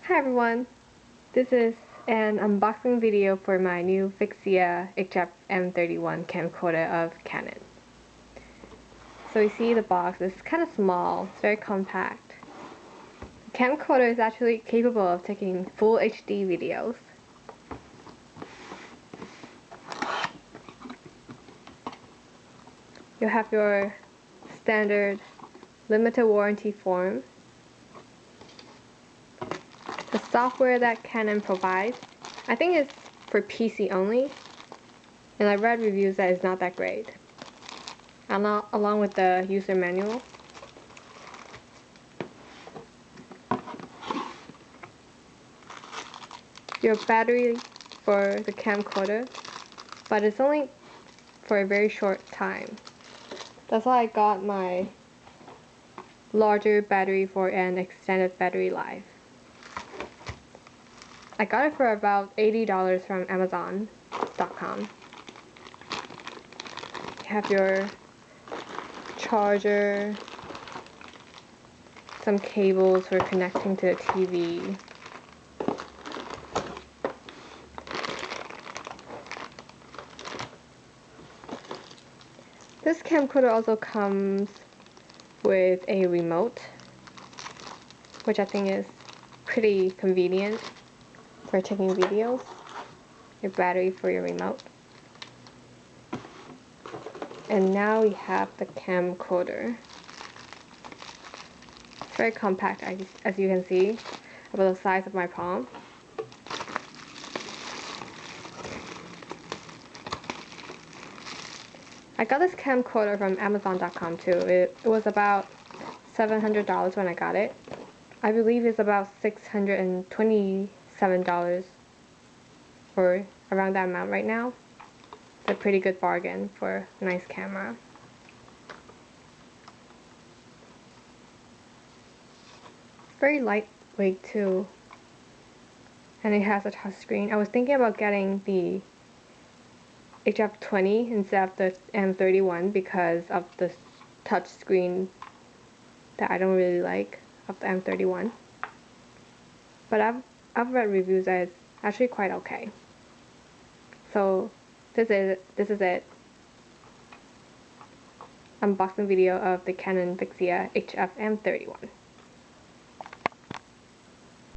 Hi everyone, this is an unboxing video for my new Vixia M31 camcorder of Canon. So you see the box is kind of small, it's very compact. The camcorder is actually capable of taking full HD videos. You have your standard limited warranty form. The software that Canon provides, I think it's for PC only, and I read reviews that it's not that great. Along with the user manual. Your battery for the camcorder, but it's only for a very short time. That's why I got my larger battery for an extended battery life. I got it for about $80 from Amazon.com. You have your charger, some cables for connecting to the TV. This camcorder also comes with a remote, which I think is pretty convenient for taking videos. Your battery for your remote. And now we have the camcorder. It's very compact, as you can see, about the size of my palm. I got this camcorder from Amazon.com too. It was about $700 when I got it. I believe it's about $627 or around that amount right now. It's a pretty good bargain for a nice camera. Very lightweight too, and it has a touch screen. I was thinking about getting the HF20 instead of the M31 because of the touch screen that I don't really like of the M31. But I've read reviews that it's actually quite okay. So this is it. Unboxing video of the Canon Vixia HF M31.